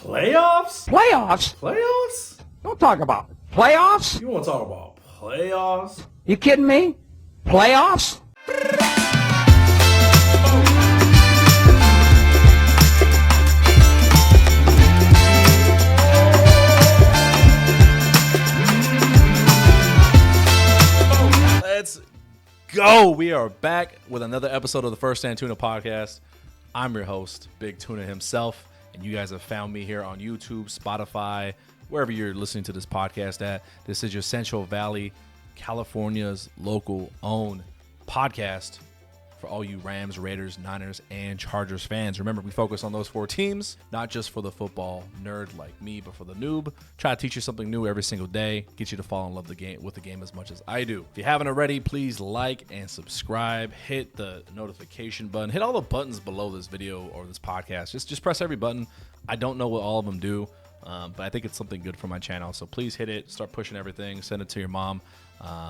Playoffs? Playoffs? Playoffs? Don't talk about playoffs. You want to talk about playoffs? You kidding me? Playoffs? Let's go. We are back with another episode of the First and Tuna podcast. I'm your host, Big Tuna himself, and you guys have found me here on YouTube, Spotify, wherever you're listening to this podcast at. This is your Central Valley, California's local owned podcast for all you Rams, Raiders, Niners, and Chargers fans. Remember, we focus on those four teams, not just for the football nerd like me, but for the noob. Try to teach you something new every single day, get you to fall in love with the game as much as I do. If you haven't already, please like and subscribe. Hit the notification button. Hit all the buttons below this video or this podcast. Just press every button. I don't know what all of them do, but I think it's something good for my channel. So please hit it. Start pushing everything. Send it to your mom.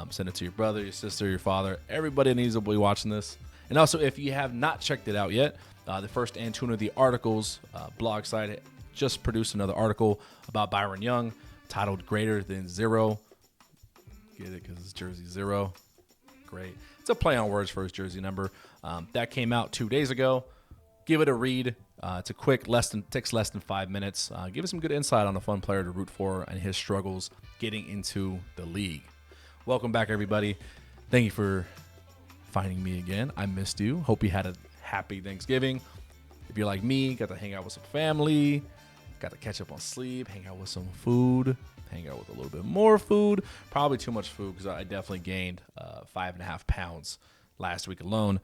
Send it to your brother, your sister, your father. Everybody needs to be watching this. And also, if you have not checked it out yet, the First and Tuna, the articles blog site just produced another article about Byron Young titled Greater Than Zero. Get it? Because it's jersey 0. Great. It's a play on words for his jersey number. That came out 2 days ago. Give it a read. It's a quick, takes less than 5 minutes. Give us some good insight on a fun player to root for and his struggles getting into the league. Welcome back, everybody. Thank you for finding me again. I missed you. Hope you had a happy Thanksgiving. If you're like me, got to hang out with some family, got to catch up on sleep, hang out with some food, hang out with a little bit more food. Probably too much food because I definitely gained 5.5 pounds last week alone.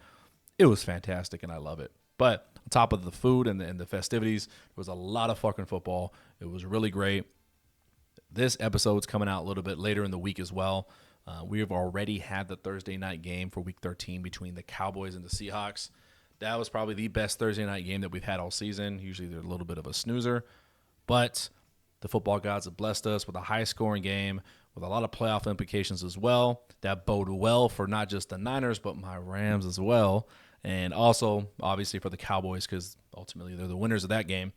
It was fantastic and I love it. But on top of the food and the festivities, there was a lot of fucking football. It was really great. This episode's coming out a little bit later in the week as well. We have already had the Thursday night game for Week 13 between the Cowboys and the Seahawks. That was probably the best Thursday night game that we've had all season. Usually they're a little bit of a snoozer. But the football gods have blessed us with a high-scoring game with a lot of playoff implications as well. That bode well for not just the Niners, but my Rams as well. And also, obviously, for the Cowboys because ultimately they're the winners of that game.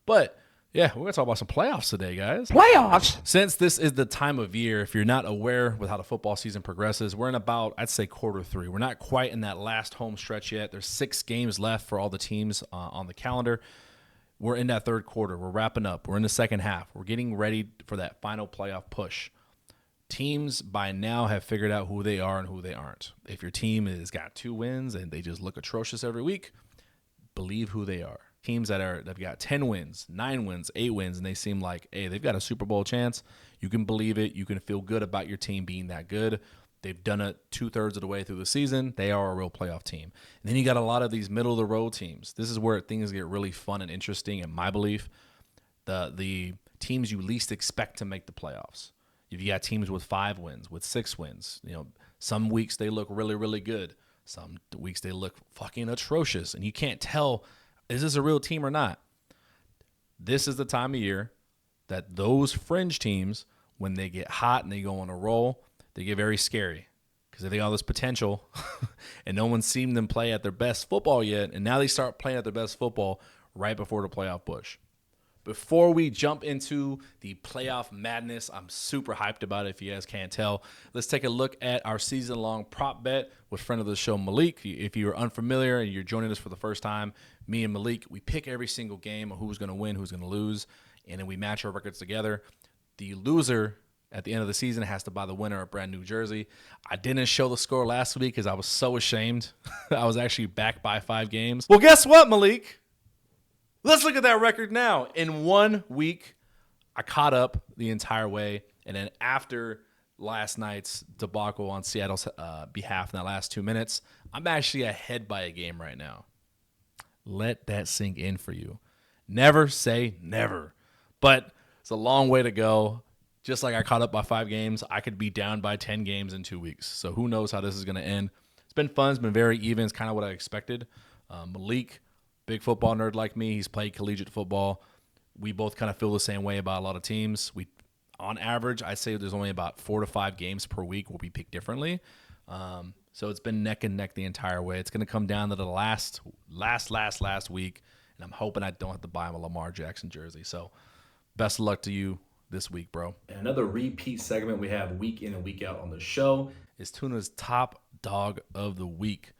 But yeah, we're going to talk about some playoffs today, guys. Playoffs? Since this is the time of year, if you're not aware with how the football season progresses, we're in about, I'd say, quarter 3. We're not quite in that last home stretch yet. There's 6 games left for all the teams on the calendar. We're in that third quarter. We're wrapping up. We're in the second half. We're getting ready for that final playoff push. Teams by now have figured out who they are and who they aren't. If your team has got 2 wins and they just look atrocious every week, believe who they are. Teams they've got 10 wins, 9 wins, 8 wins, and they seem like, hey, they've got a Super Bowl chance. You can believe it. You can feel good about your team being that good. They've done it 2/3 of the way through the season. They are a real playoff team. And then you got a lot of these middle-of-the-road teams. This is where things get really fun and interesting, in my belief. The teams you least expect to make the playoffs. If you got teams with 5 wins, with 6 wins, some weeks they look really, really good. Some weeks they look fucking atrocious, and you can't tell, is this a real team or not? This is the time of year that those fringe teams, when they get hot and they go on a roll, they get very scary because they got all this potential and no one's seen them play at their best football yet, and now they start playing at their best football right before the playoff push. Before we jump into the playoff madness, I'm super hyped about it if you guys can't tell. Let's take a look at our season-long prop bet with friend of the show, Malik. If you're unfamiliar and you're joining us for the first time, me and Malik, we pick every single game of who's going to win, who's going to lose, and then we match our records together. The loser at the end of the season has to buy the winner a brand new jersey. I didn't show the score last week because I was so ashamed. I was actually back by 5 games. Well, guess what, Malik? Let's look at that record now. In 1 week, I caught up the entire way. And then after last night's debacle on Seattle's behalf in that last 2 minutes, I'm actually ahead by a game right now. Let that sink in for you. Never say never. But it's a long way to go. Just like I caught up by 5 games, I could be down by 10 games in 2 weeks. So who knows how this is going to end. It's been fun. It's been very even. It's kind of what I expected. Malik, big football nerd like me. He's played collegiate football. We both kind of feel the same way about a lot of teams. On average, I'd say there's only about 4 to 5 games per week where we pick differently. So it's been neck and neck the entire way. It's going to come down to the last week, and I'm hoping I don't have to buy him a Lamar Jackson jersey. So best of luck to you this week, bro. And another repeat segment we have week in and week out on the show is Tuna's top dog of the week.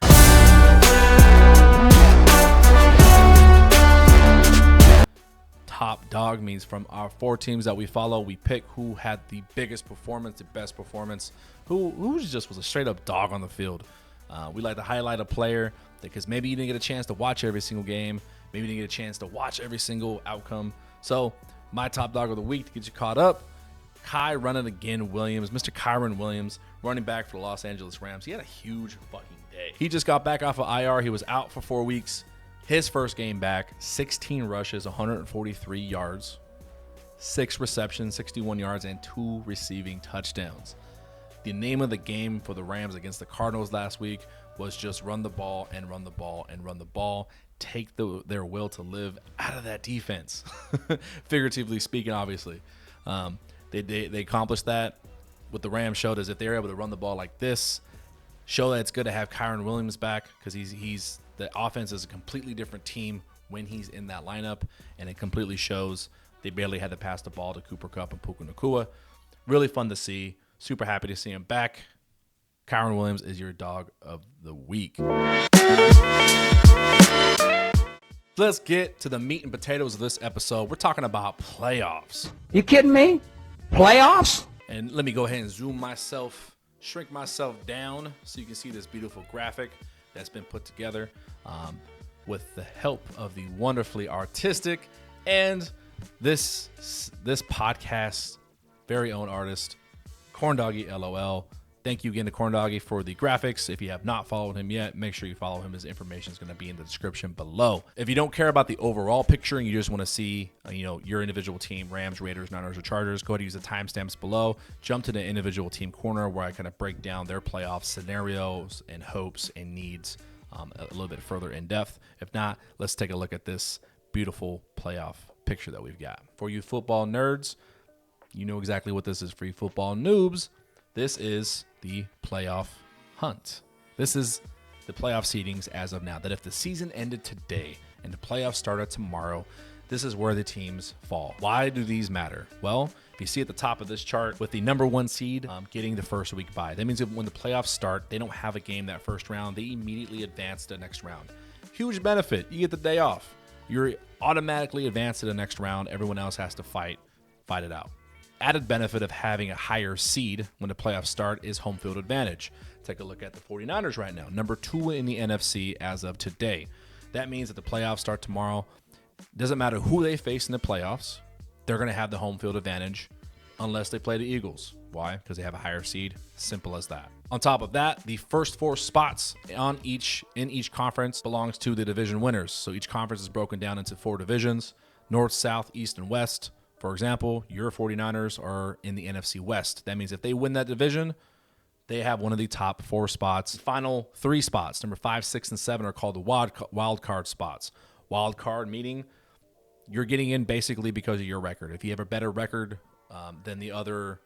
Top dog means from our 4 teams that we follow, we pick who had the biggest performance, the best performance, who just was a straight up dog on the field. We like to highlight a player because maybe you didn't get a chance to watch every single game, maybe you didn't get a chance to watch every single outcome. So my top dog of the week to get you caught up, Kyren Williams, Mr. Kyren Williams, running back for the Los Angeles Rams. He had a huge fucking day. He just got back off of IR. He was out for 4 weeks. His first game back, 16 rushes, 143 yards, 6 receptions, 61 yards, and 2 receiving touchdowns. The name of the game for the Rams against the Cardinals last week was just run the ball and run the ball and run the ball. Take their will to live out of that defense. Figuratively speaking, obviously. They accomplished that. What the Rams showed is if they're able to run the ball like this, show that it's good to have Kyren Williams back because he's the offense is a completely different team when he's in that lineup, and it completely shows. They barely had to pass the ball to Cooper Kupp and Puka Nacua. Really fun to see. Super happy to see him back. Kyren Williams is your dog of the week. Let's get to the meat and potatoes of this episode. We're talking about playoffs. You kidding me? Playoffs? And let me go ahead and shrink myself down so you can see this beautiful graphic that's been put together with the help of the wonderfully artistic and this podcast's very own artist, Corn Doggy LOL. Thank you again to Corn Doggy for the graphics. If you have not followed him yet, make sure you follow him. His information is going to be in the description below. If you don't care about the overall picture and you just want to see, your individual team, Rams, Raiders, Niners, or Chargers, go ahead and use the timestamps below. Jump to the individual team corner where I kind of break down their playoff scenarios and hopes and needs a little bit further in depth. If not, let's take a look at this beautiful playoff picture that we've got. For you football nerds, you know exactly what this is. For you football noobs, this is the playoff hunt. This is the playoff seedings as of now. That if the season ended today and the playoffs started tomorrow, this is where the teams fall. Why do these matter? Well, if you see at the top of this chart with the number 1 seed getting the first week bye, that means that when the playoffs start, they don't have a game that first round. They immediately advance to the next round. Huge benefit. You get the day off. You're automatically advanced to the next round. Everyone else has to fight it out. Added benefit of having a higher seed when the playoffs start is home field advantage. Take a look at the 49ers right now, number 2 in the NFC as of today. That means that the playoffs start tomorrow. Doesn't matter who they face in the playoffs, they're going to have the home field advantage unless they play the Eagles. Why? Because they have a higher seed. Simple as that. On top of that, the first 4 spots in each conference belongs to the division winners. So each conference is broken down into 4 divisions: North, South, East, and West. For example, your 49ers are in the NFC West. That means if they win that division, they have one of the top 4 spots. Final 3 spots, number 5, 6, and 7, are called the wild card spots. Wild card meaning you're getting in basically because of your record. If you have a better record than the other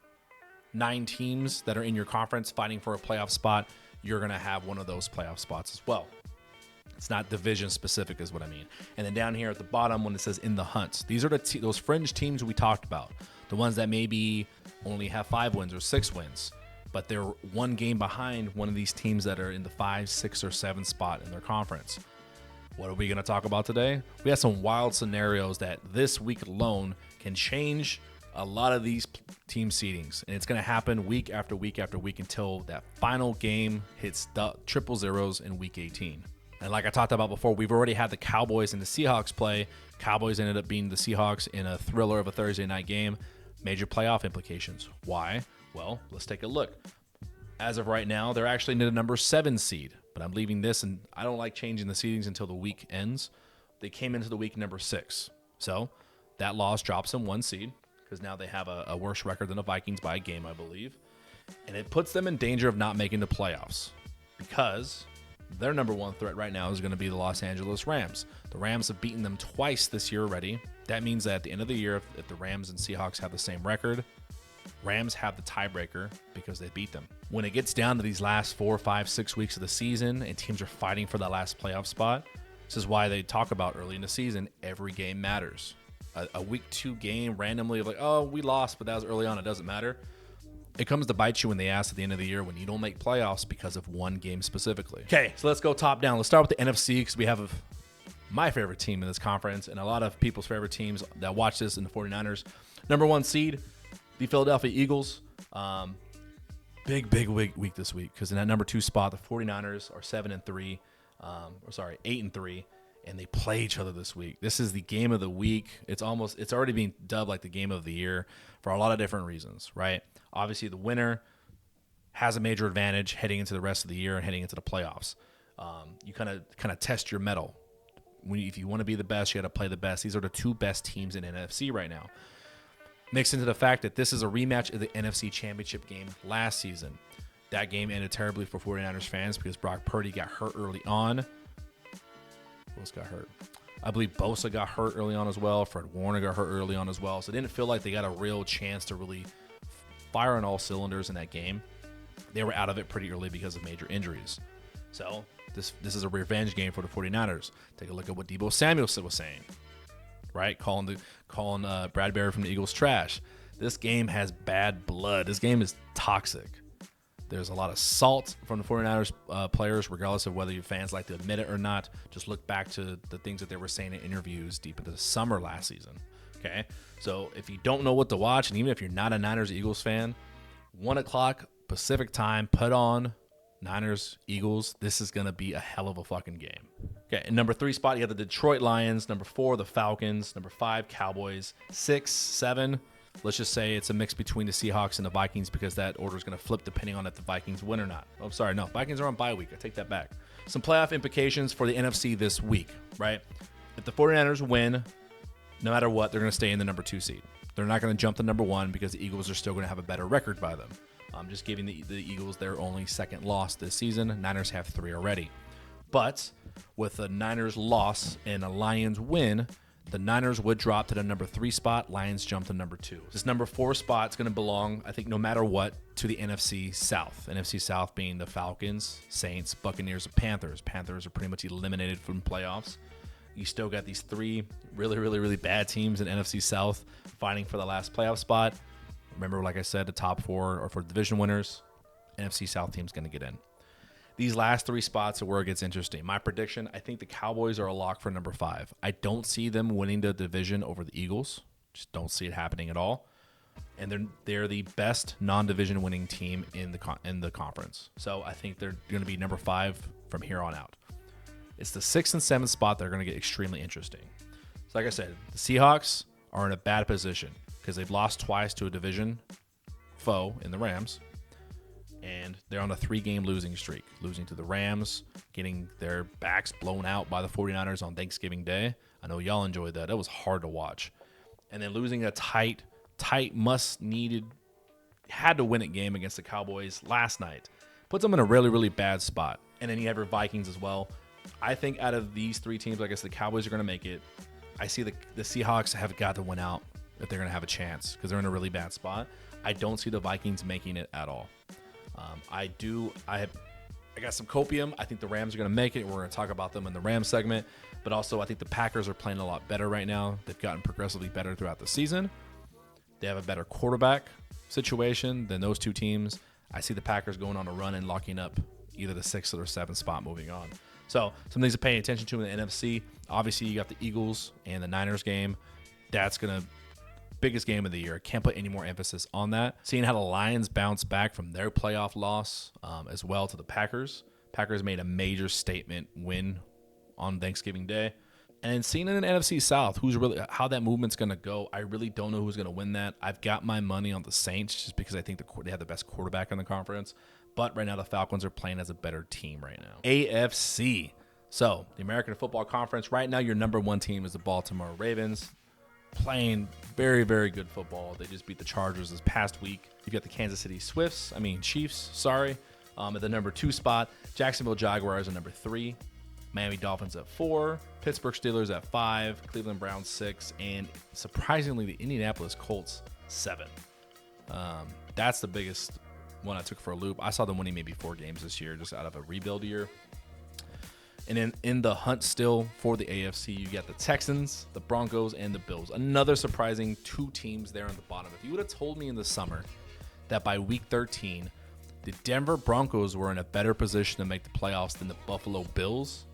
9 teams that are in your conference fighting for a playoff spot, you're going to have one of those playoff spots as well. It's not division specific is what I mean. And then down here at the bottom when it says in the hunt, these are those fringe teams we talked about. The ones that maybe only have 5 wins or 6 wins, but they're 1 game behind one of these teams that are in the 5, 6, or 7 spot in their conference. What are we going to talk about today? We have some wild scenarios that this week alone can change a lot of these team seedings. And it's going to happen week after week after week until that final game hits the triple zeros in week 18. And like I talked about before, we've already had the Cowboys and the Seahawks play. Cowboys ended up beating the Seahawks in a thriller of a Thursday night game. Major playoff implications. Why? Well, let's take a look. As of right now, they're actually in the number 7 seed. But I'm leaving this, and I don't like changing the seedings until the week ends. They came into the week number 6. So that loss drops them 1 seed because now they have a worse record than the Vikings by a game, I believe. And it puts them in danger of not making the playoffs because their number 1 threat right now is going to be the Los Angeles Rams. The Rams have beaten them twice this year already. That means that at the end of the year, if the Rams and Seahawks have the same record, Rams have the tiebreaker because they beat them. When it gets down to these last 4, 5, 6 weeks of the season and teams are fighting for that last playoff spot, This is why they talk about early in the season, every game matters. A week 2 game randomly, like, oh, we lost, but that was early on. It doesn't matter. It comes to bite you in the ass at the end of the year when you don't make playoffs because of one game specifically. Okay, so let's go top down. Let's start with the NFC because we have my favorite team in this conference and a lot of people's favorite teams that watch this in the 49ers. Number 1 seed, the Philadelphia Eagles. Big week this week because in that number 2 spot, the 49ers are 7-3, 8-3, and they play each other this week. This is the game of the week. It's already being dubbed like the game of the year for a lot of different reasons, right? Obviously, the winner has a major advantage heading into the rest of the year and heading into the playoffs. You kind of test your mettle. If you want to be the best, you got to play the best. These are the 2 best teams in NFC right now. Mixed into the fact that this is a rematch of the NFC Championship game last season. That game ended terribly for 49ers fans because Brock Purdy got hurt early on. Who else got hurt? I believe Bosa got hurt early on as well. Fred Warner got hurt early on as well. So it didn't feel like they got a real chance to really fire on all cylinders in that game. They were out of it pretty early because of major injuries. So this is a revenge game for the 49ers. Take a look at what Deebo Samuel was saying, right? Calling Bradbury from the Eagles trash. This game has bad blood. This game is toxic. There's a lot of salt from the 49ers players, regardless of whether your fans like to admit it or not. Just look back to the things that they were saying in interviews deep into the summer last season. Okay? So if you don't know what to watch, and even if you're not a Niners Eagles fan, 1 o'clock Pacific time, put on Niners Eagles. This is going to be a hell of a fucking game. Okay, in number 3 spot, you have the Detroit Lions. Number 4, the Falcons. Number 5, Cowboys. 6, 7, let's just say it's a mix between the Seahawks and the Vikings because that order is going to flip depending on if the Vikings win or not. Oh, sorry, no. Vikings are on bye week. I take that back. Some playoff implications for the NFC this week, right? If the 49ers win, no matter what, they're going to stay in the number 2 seed. They're not going to jump to number 1 because the Eagles are still going to have a better record by them. I'm just giving the Eagles their only second loss this season. Niners have 3 already. But with the Niners loss and a Lions win, the Niners would drop to the number 3 spot. Lions jump to number 2. This number 4 spot is going to belong, I think, no matter what, to the NFC South. NFC South being the Falcons, Saints, Buccaneers, and Panthers. Panthers are pretty much eliminated from playoffs. You still got these 3 really bad teams in NFC South fighting for the last playoff spot. Remember, like I said, the top 4 are for division winners. NFC South team's going to get in. These last 3 spots are where it gets interesting. My prediction, I think the Cowboys are a lock for number 5. I don't see them winning the division over the Eagles. Just don't see it happening at all. And they're the best non-division winning team in the conference. So I think they're going to be number 5 from here on out. It's the 6th and 7th spot that are going to get extremely interesting. So like I said, the Seahawks are in a bad position because they've lost twice to a division foe in the Rams. And they're on a 3-game losing streak, losing to the Rams, getting their backs blown out by the 49ers on Thanksgiving Day. I know y'all enjoyed that. That was hard to watch. And then losing a tight, had to win it game against the Cowboys last night. Puts them in a really bad spot. And then you have your Vikings as well. I think out of these 3 teams, I guess the Cowboys are going to make it. I see the Seahawks have got to win out if they're going to have a chance because they're in a really bad spot. I don't see the Vikings making it at all. I got some copium. I think the Rams are going to make it. We're going to talk about them in the Rams segment. But also, I think the Packers are playing a lot better right now. They've gotten progressively better throughout the season. They have a better quarterback situation than those 2 teams. I see the Packers going on a run and locking up either the 6th or 7th spot moving on. So, some things to pay attention to in the NFC. Obviously, you got the Eagles and the Niners game. That's going to biggest game of the year. Can't put any more emphasis on that. Seeing how the Lions bounce back from their playoff loss as well to the Packers. Packers made a major statement win on Thanksgiving Day. And then seeing in the NFC South, how that movement's going to go, I really don't know who's going to win that. I've got my money on the Saints just because I think they have the best quarterback in the conference. But right now, the Falcons are playing as a better team right now. AFC. So, the American Football Conference, right now, your number 1 team is the Baltimore Ravens. Playing very good football. They just beat the Chargers this past week. You've got the Kansas City Chiefs, at the number 2 spot. Jacksonville Jaguars at number 3. Miami Dolphins at 4. Pittsburgh Steelers at 5. Cleveland Browns 6. And surprisingly, the Indianapolis Colts 7. That's the biggest one I took for a loop. I saw them winning maybe 4 games this year just out of a rebuild year. And then in the hunt still for the AFC, you got the Texans, the Broncos, and the Bills. Another surprising 2 teams there on the bottom. If you would have told me in the summer that by week 13, the Denver Broncos were in a better position to make the playoffs than the Buffalo Bills,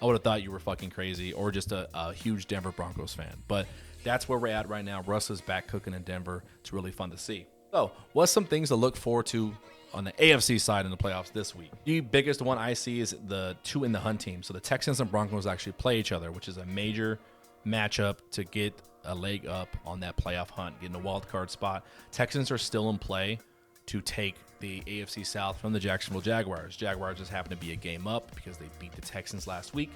I would have thought you were fucking crazy or just a huge Denver Broncos fan. But that's where we're at right now. Russ is back cooking in Denver. It's really fun to see. So, what's some things to look forward to on the AFC side in the playoffs this week? The biggest one I see is the 2 in the hunt team. So the Texans and Broncos actually play each other, which is a major matchup to get a leg up on that playoff hunt, getting a wild card spot. Texans are still in play to take the AFC South from the Jacksonville Jaguars. Jaguars just happen to be a game up because they beat the Texans last week.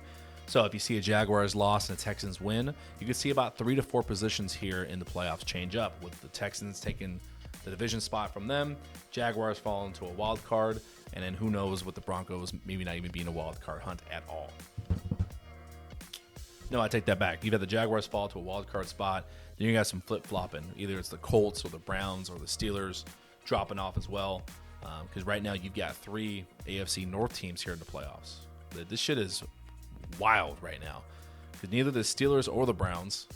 So if you see a Jaguars loss and a Texans win, you can see about 3 to 4 positions here in the playoffs change up, with the Texans taking the division spot from them, Jaguars fall into a wild card, and then who knows with the Broncos maybe not even being a wild card hunt at all. No, I take that back. You've had the Jaguars fall to a wild card spot, then you got some flip-flopping. Either it's the Colts or the Browns or the Steelers dropping off as well, because right now you've got 3 AFC North teams here in the playoffs. This shit is wild right now, because neither the Steelers or the Browns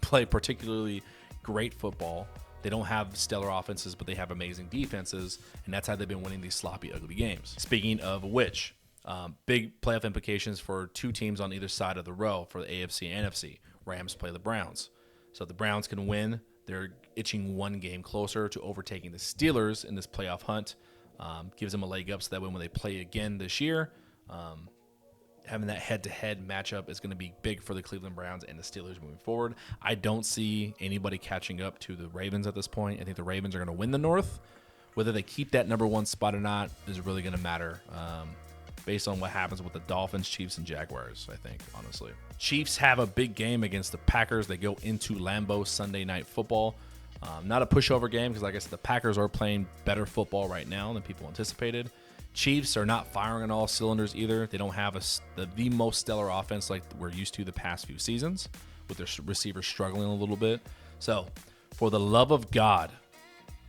play particularly great football. They don't have stellar offenses, but they have amazing defenses, and that's how they've been winning these sloppy, ugly games. Speaking of which, big playoff implications for 2 teams on either side of the row for the AFC and NFC. Rams play the Browns. So if the Browns can win, they're itching 1 game closer to overtaking the Steelers in this playoff hunt. Gives them a leg up so that when they play again this year, having that head-to-head matchup is going to be big for the Cleveland Browns and the Steelers moving forward. I don't see anybody catching up to the Ravens at this point. I think the Ravens are going to win the North. Whether they keep that number 1 spot or not is really going to matter based on what happens with the Dolphins, Chiefs, and Jaguars, I think, honestly. Chiefs have a big game against the Packers. They go into Lambeau Sunday Night Football. Not a pushover game because, like I said, the Packers are playing better football right now than people anticipated. Chiefs are not firing on all cylinders either. They don't have the most stellar offense like we're used to the past few seasons, with their receivers struggling a little bit. So, for the love of God,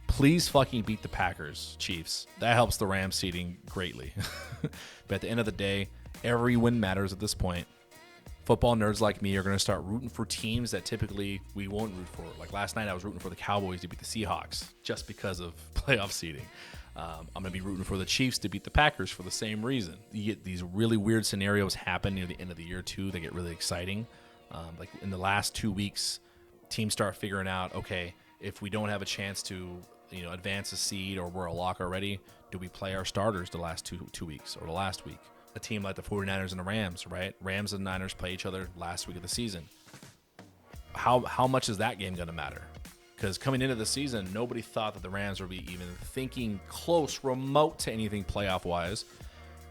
please fucking beat the Packers, Chiefs. That helps the Rams seeding greatly. But at the end of the day, every win matters at this point. Football nerds like me are going to start rooting for teams that typically we won't root for. Like last night, I was rooting for the Cowboys to beat the Seahawks just because of playoff seeding. I'm going to be rooting for the Chiefs to beat the Packers for the same reason. You get these really weird scenarios happen near the end of the year, too. They get really exciting. Like in the last 2 weeks, teams start figuring out, okay, if we don't have a chance to advance a seed or we're a lock already, do we play our starters the last two weeks or the last week? A team like the 49ers and the Rams, right? Rams and Niners play each other last week of the season. How much is that game going to matter? Because coming into the season, nobody thought that the Rams would be even thinking close, remote to anything playoff-wise.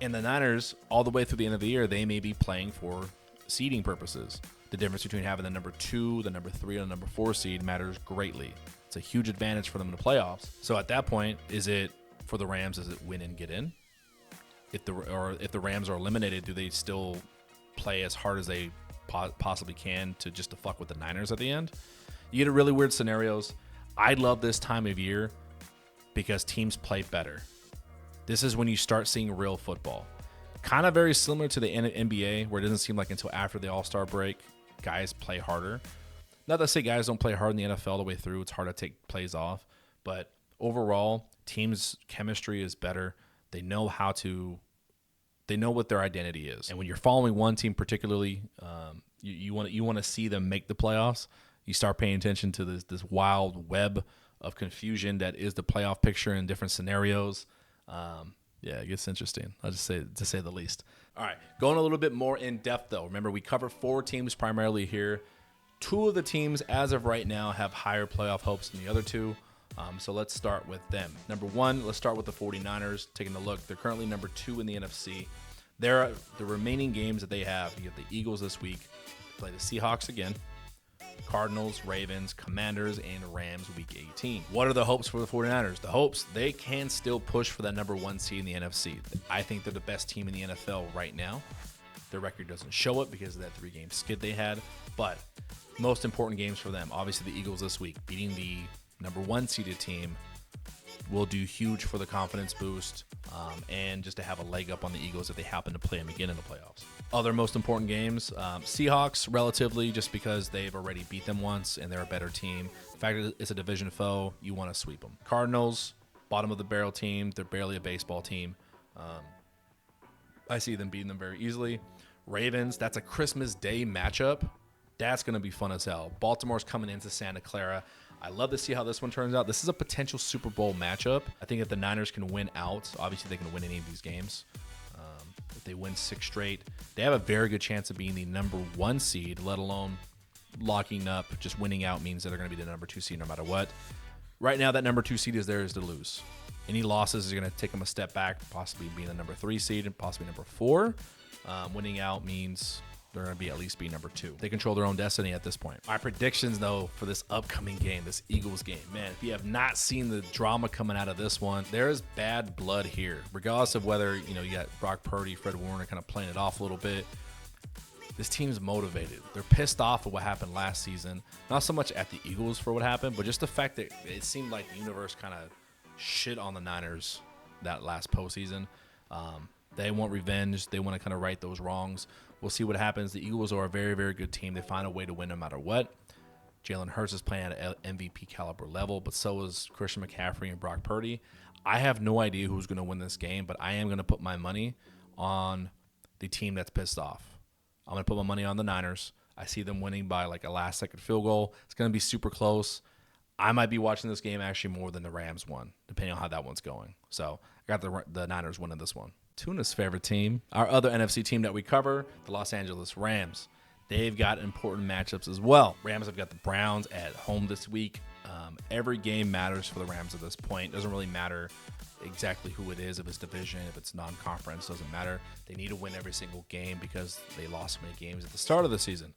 And the Niners, all the way through the end of the year, they may be playing for seeding purposes. The difference between having the number 2, the number 3, and the number 4 seed matters greatly. It's a huge advantage for them in the playoffs. So at that point, is it for the Rams, is it win and get in? If the Rams are eliminated, do they still play as hard as they possibly can to fuck with the Niners at the end? You get a really weird scenarios. I love this time of year because teams play better. This is when you start seeing real football. Kind of very similar to the NBA, where it doesn't seem like until after the All-Star break, guys play harder. Not to say guys don't play hard in the NFL the way through. It's hard to take plays off. But overall, teams' chemistry is better. They know what their identity is. And when you're following one team particularly, you want to see them make the playoffs. You start paying attention to this wild web of confusion that is the playoff picture in different scenarios. Yeah, it gets interesting. I'll just say, to say the least. All right, going a little bit more in depth though. Remember, we cover 4 teams primarily here. 2 of the teams as of right now have higher playoff hopes than the other 2. So let's start with them. Number 1, let's start with the 49ers. Taking a look, they're currently number 2 in the NFC. The remaining games that they have, you get the Eagles this week, play the Seahawks again, Cardinals, Ravens, Commanders, and Rams week 18. What are the hopes for the 49ers? The hopes, they can still push for that number 1 seed in the NFC. I think they're the best team in the NFL right now. Their record doesn't show it because of that 3-game skid they had. But most important games for them, obviously the Eagles this week, beating the number 1 seeded team, will do huge for the confidence boost and just to have a leg up on the Eagles if they happen to play them again in the playoffs. Other most important games, Seahawks relatively, just because they've already beat them once and they're a better team. The fact that it's a division foe, you want to sweep them. Cardinals, bottom of the barrel team. They're barely a baseball team. I see them beating them very easily. Ravens, that's a Christmas Day matchup. That's going to be fun as hell. Baltimore's coming into Santa Clara. I love to see how this one turns out. This is a potential Super Bowl matchup. I think if the Niners can win out, obviously they can win any of these games. If they win 6 straight, they have a very good chance of being the number 1 seed, let alone locking up. Just winning out means that they're going to be the number 2 seed no matter what. Right now, that number 2 seed is theirs to lose. Any losses is going to take them a step back, possibly being the number 3 seed and possibly number 4. Winning out means they're going to be at least be number 2. They control their own destiny at this point. My predictions, though, for this upcoming game, this Eagles game, man, if you have not seen the drama coming out of this one, there is bad blood here. Regardless of whether, you got Brock Purdy, Fred Warner kind of playing it off a little bit. This team's motivated. They're pissed off at what happened last season. Not so much at the Eagles for what happened, but just the fact that it seemed like the universe kind of shit on the Niners that last postseason. They want revenge. They want to kind of right those wrongs. We'll see what happens. The Eagles are a very, very good team. They find a way to win no matter what. Jalen Hurts is playing at an MVP caliber level, but so is Christian McCaffrey and Brock Purdy. I have no idea who's going to win this game, but I am going to put my money on the team that's pissed off. I'm going to put my money on the Niners. I see them winning by like a last-second field goal. It's going to be super close. I might be watching this game actually more than the Rams one, depending on how that one's going. So I got the Niners winning this one. Tuna's favorite team, our other NFC team that we cover, the Los Angeles Rams. They've got important matchups as well. Rams have got the Browns at home this week. Every game matters for the Rams at this point. Doesn't really matter exactly who it is, if it's division, if it's non-conference, doesn't matter. They need to win every single game because they lost so many games at the start of the season.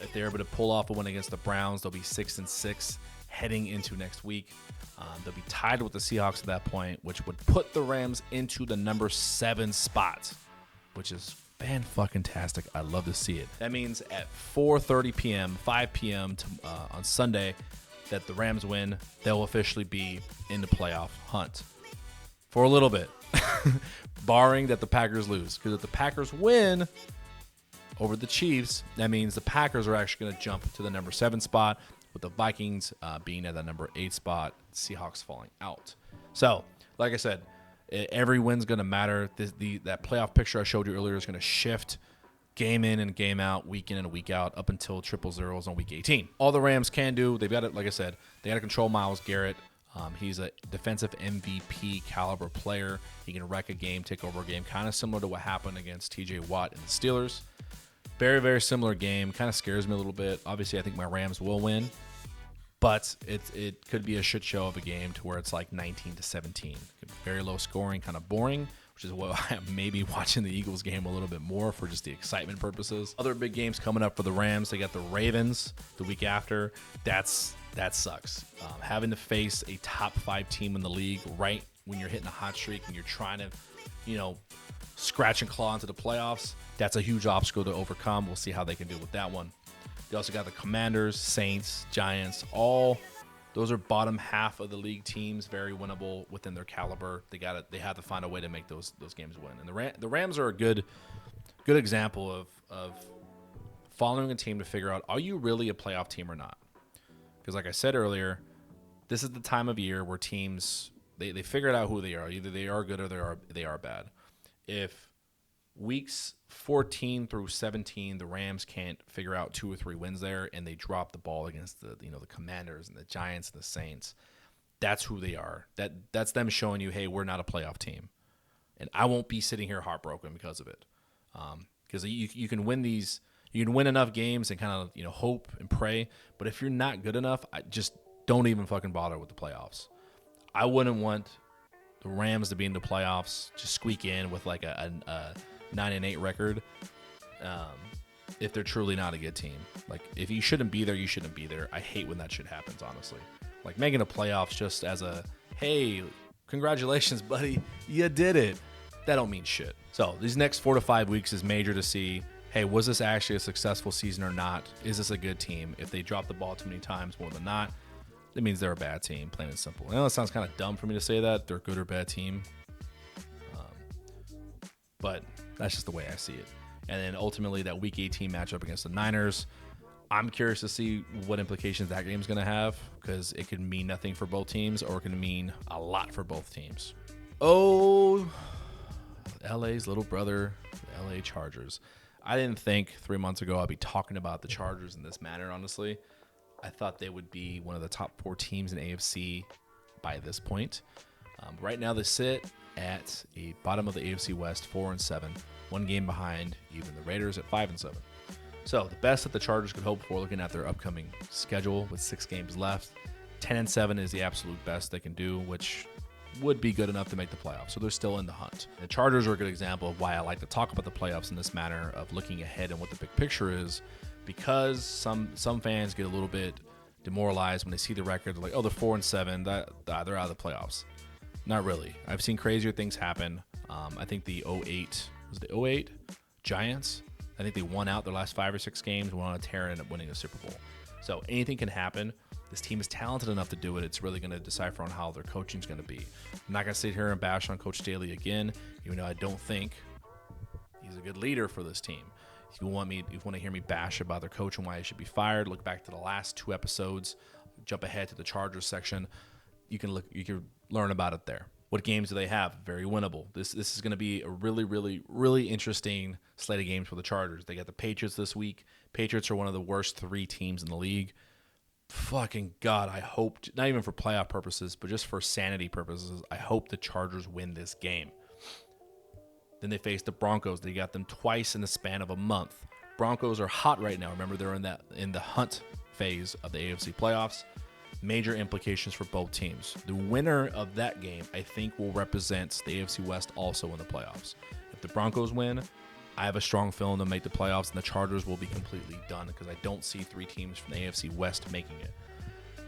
If they're able to pull off a win against the Browns, they'll be 6-6 heading into next week. They'll be tied with the Seahawks at that point, which would put the Rams into the number 7 spot, which is fan-fucking-tastic. I love to see it. That means at 4:30 p.m., 5 p.m. On Sunday, that the Rams win, they'll officially be in the playoff hunt for a little bit, barring that the Packers lose. Because if the Packers win over the Chiefs, that means the Packers are actually going to jump to the number 7 spot, with the Vikings being at the number 8 spot, Seahawks falling out. So, like I said, every win's going to matter. That playoff picture I showed you earlier is going to shift game in and game out, week in and week out, up until 000s on week 18. All the Rams can do, they've got it, like I said, they got to control Myles Garrett. He's a defensive MVP caliber player. He can wreck a game, take over a game, kind of similar to what happened against TJ Watt and the Steelers. Very, very similar game. Kind of scares me a little bit. Obviously, I think my Rams will win, but it could be a shit show of a game to where it's like 19-17. Very low scoring, kind of boring, which is why I'm maybe watching the Eagles game a little bit more for just the excitement purposes. Other big games coming up for the Rams. They got the Ravens the week after. That sucks. Having to face a top 5 team in the league right when you're hitting a hot streak and you're trying to, scratch and claw into the playoffs, that's a huge obstacle to overcome. We'll see how they can do with that one. They also got the Commanders, Saints, Giants, all those are bottom half of the league teams, very winnable within their caliber. They have to find a way to make those games win. And the Rams are a good example of following a team to figure out, are you really a playoff team or not? Because like I said earlier, this is the time of year where teams they figured out who they are. Either they are good or they are bad. If weeks 14 through 17, the Rams can't figure out 2 or 3 wins there, and they drop the ball against the Commanders and the Giants and the Saints, that's who they are. That's them showing you, hey, we're not a playoff team, and I won't be sitting here heartbroken because of it. Because you can win these, you can win enough games and kind of hope and pray, but if you're not good enough, I just don't even fucking bother with the playoffs. I wouldn't want the Rams to be in the playoffs, just squeak in with like a 9-8 record. If they're truly not a good team, like if you shouldn't be there, you shouldn't be there. I hate when that shit happens, honestly. Like making the playoffs just as a, hey, congratulations, buddy, you did it. That don't mean shit. So these next 4 to 5 weeks is major to see, hey, was this actually a successful season or not? Is this a good team? If they drop the ball too many times, more than not, it means they're a bad team, plain and simple. I know it sounds kind of dumb for me to say that they're a good or bad team, but that's just the way I see it. And then ultimately that Week 18 matchup against the Niners, I'm curious to see what implications that game's going to have, because it could mean nothing for both teams or it can mean a lot for both teams. Oh, LA's little brother, the LA Chargers. I didn't think 3 months ago I'd be talking about the Chargers in this manner, honestly. I thought they would be one of the top 4 teams in AFC by this point. Right now they sit at a bottom of the AFC West, 4-7, one game behind even the Raiders at 5-7. So the best that the Chargers could hope for, looking at their upcoming schedule with 6 games left, 10-7 is the absolute best they can do, which would be good enough to make the playoffs. So they're still in the hunt. The Chargers are a good example of why I like to talk about the playoffs in this manner of looking ahead and what the big picture is, because some fans get a little bit demoralized when they see the record. They're like, oh, they're 4-7, they're out of the playoffs. Not really. I've seen crazier things happen. I think the 08 Giants, I think they won out their last 5 or 6 games, went on a tear, and ended up winning a Super Bowl. So anything can happen. This team is talented enough to do it. It's really going to decipher on how their coaching is going to be. I'm not going to sit here and bash on Coach Staley again, even though I don't think he's a good leader for this team. If you want to hear me bash about their coach and why he should be fired, look back to the last 2 episodes. Jump ahead to the Chargers section. You can learn about it there. What games do they have? Very winnable. This is going to be a really, really, really interesting slate of games for the Chargers. They got the Patriots this week. Patriots are one of the worst 3 teams in the league. Fucking God, I hope, not even for playoff purposes, but just for sanity purposes, I hope the Chargers win this game. Then they face the Broncos. They got them twice in the span of a month. Broncos are hot right now. Remember, they're in the hunt phase of the AFC playoffs. Major implications for both teams. The winner of that game, I think, will represent the AFC West also in the playoffs. If the Broncos win, I have a strong feeling they'll make the playoffs, and the Chargers will be completely done, because I don't see 3 teams from the AFC West making it.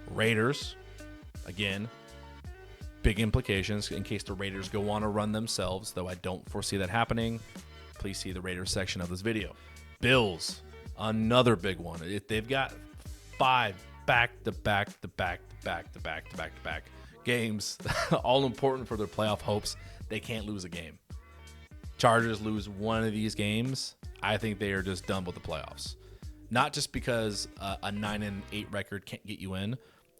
Raiders, again, big implications in case the Raiders go on a run themselves, though I don't foresee that happening. Please see the Raiders section of this video. Bills, another big one. They've got 5 back-to-back games, all important for their playoff hopes. They can't lose a game. Chargers lose one of these games, I think they are just done with the playoffs. Not just because a 9-8 record can't get you in.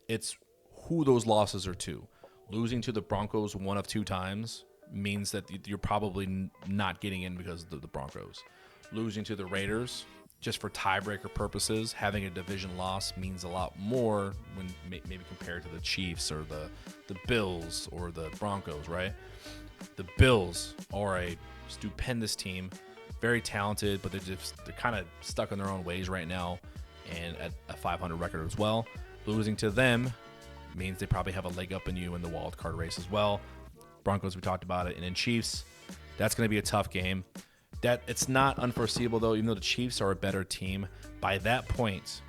It's who those losses are to. Losing to the Broncos 1 of 2 times means that you're probably not getting in because of the Broncos. Losing to the Raiders, just for tiebreaker purposes, having a division loss means a lot more when maybe compared to the Chiefs or the Bills or the Broncos, right? The Bills are a stupendous team, very talented, but they're kind of stuck in their own ways right now, and at a 500 record as well. Losing to them means they probably have a leg up in you in the wild card race as well. Broncos, we talked about it, and then Chiefs, that's going to be a tough game. That it's not unforeseeable, though, even though the Chiefs are a better team. By that point,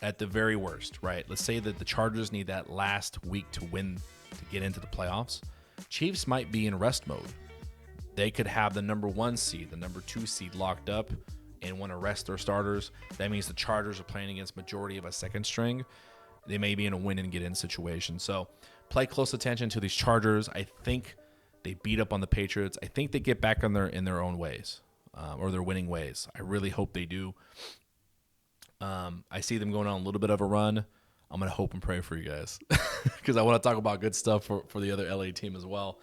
at the very worst, right? Let's say that the Chargers need that last week to win to get into the playoffs. Chiefs might be in rest mode. They could have the number 1 seed, the number 2 seed locked up and want to rest their starters. That means the Chargers are playing against majority of a second string. They may be in a win and get in situation. So play close attention to these Chargers. I think they beat up on the Patriots. I think they get back in their own ways, or their winning ways. I really hope they do. I see them going on a little bit of a run. I'm going to hope and pray for you guys because I want to talk about good stuff for the other LA team as well.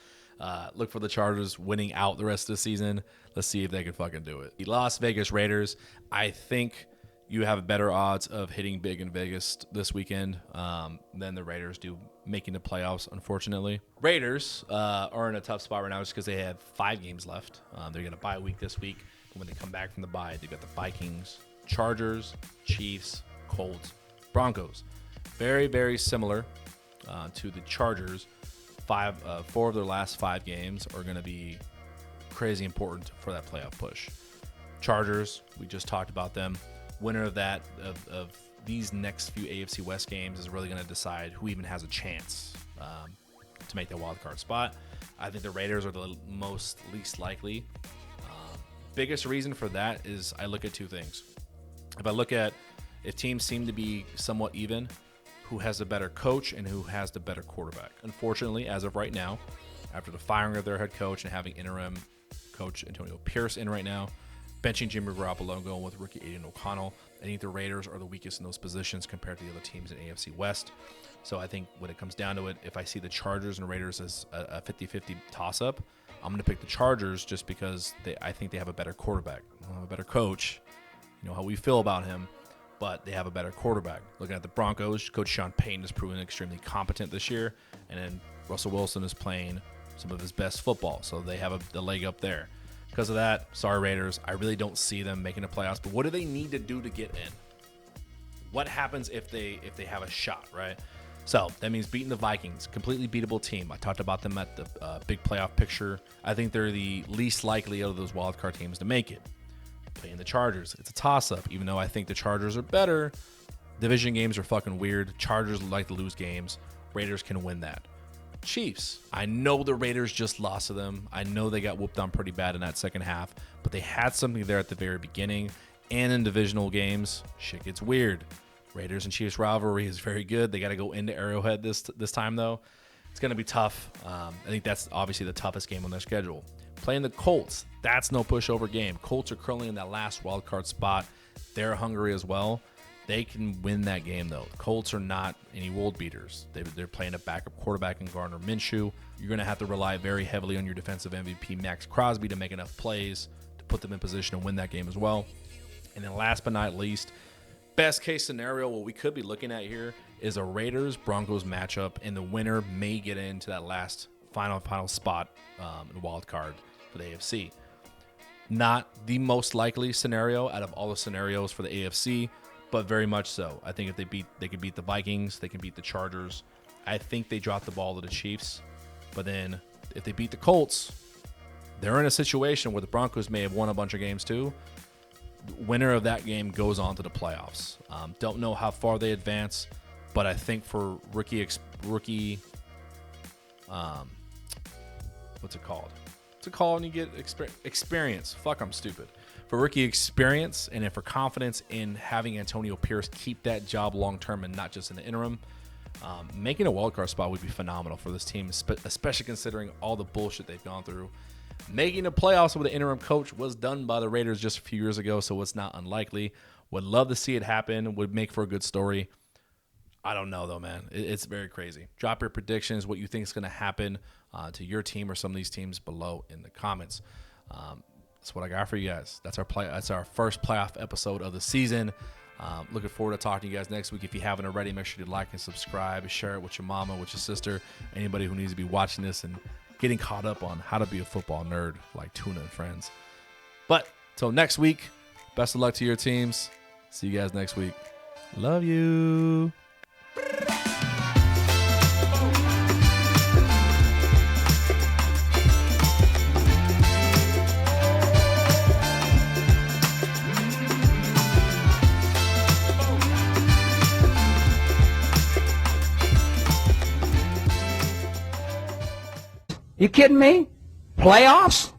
Look for the Chargers winning out the rest of the season. Let's see if they can fucking do it. The Las Vegas Raiders, I think you have better odds of hitting big in Vegas this weekend than the Raiders do making the playoffs, unfortunately. Raiders are in a tough spot right now just because they have 5 games left. They're going to bye week this week. When they come back from the bye, they've got the Vikings, Chargers, Chiefs, Colts, Broncos. Very, very similar to the Chargers. 4 of their last 5 games are going to be crazy important for that playoff push. Chargers, we just talked about them. Winner of that of these next few AFC West games is really going to decide who even has a chance to make that wild card spot. I think the Raiders are the least likely. Biggest reason for that is I look at 2 things. If teams seem to be somewhat even, who has the better coach and who has the better quarterback. Unfortunately, as of right now, after the firing of their head coach and having interim coach Antonio Pierce in right now, benching Jimmy Garoppolo and going with rookie Aiden O'Connell, I think the Raiders are the weakest in those positions compared to the other teams in AFC West. So I think when it comes down to it, if I see the Chargers and Raiders as a 50-50 toss-up, I'm going to pick the Chargers just because I think they have a better quarterback, a better coach. You know how we feel about him, but they have a better quarterback. Looking at the Broncos, Coach Sean Payton has proven extremely competent this year, and then Russell Wilson is playing some of his best football, so they have the leg up there. Because of that, sorry Raiders, I really don't see them making the playoffs. But what do they need to do to get in? What happens if they have a shot, right? So that means beating the Vikings, completely beatable team. I talked about them at the big playoff picture. I think they're the least likely of those wildcard teams to make it. Playing the Chargers, it's a toss-up. Even though I think the Chargers are better, division games are fucking weird. Chargers like to lose games. Raiders can win that. Chiefs, I know the Raiders just lost to them. I know they got whooped on pretty bad in that second half, but they had something there at the very beginning. And in divisional games, shit gets weird. Raiders and Chiefs rivalry is very good. They got to go into Arrowhead this time, though. It's going to be tough. I think that's obviously the toughest game on their schedule. Playing the Colts, that's no pushover game. Colts are currently in that last wild card spot. They're hungry as well. They can win that game, though. The Colts are not any world beaters. They're playing a backup quarterback in Gardner Minshew. You're going to have to rely very heavily on your defensive MVP, Max Crosby, to make enough plays to put them in position to win that game as well. And then last but not least, best case scenario, what we could be looking at here is a Raiders-Broncos matchup, and the winner may get into that last final spot in the wild card for the AFC. Not the most likely scenario out of all the scenarios for the AFC, but very much so. I think if they can beat the Vikings, they can beat the Chargers. I think they drop the ball to the Chiefs, but then if they beat the Colts, they're in a situation where the Broncos may have won a bunch of games too. The winner of that game goes on to the playoffs. Don't know how far they advance, but I think for rookie, what's it called? What's it called when you get experience? Fuck, I'm stupid. For rookie experience and then for confidence in having Antonio Pierce keep that job long-term and not just in the interim, making a wildcard spot would be phenomenal for this team, especially considering all the bullshit they've gone through. Making the playoffs with an interim coach was done by the Raiders just a few years ago, so it's not unlikely. Would love to see it happen. Would make for a good story. I don't know, though, man. It's very crazy. Drop your predictions, what you think is going to happen to your team or some of these teams below in the comments. That's what I got for you guys. That's our first playoff episode of the season. Looking forward to talking to you guys next week. If you haven't already, make sure you like and subscribe. Share it with your mama, with your sister, anybody who needs to be watching this and getting caught up on how to be a football nerd like Tuna and friends. But till next week, best of luck to your teams. See you guys next week. Love you. You kidding me? Playoffs?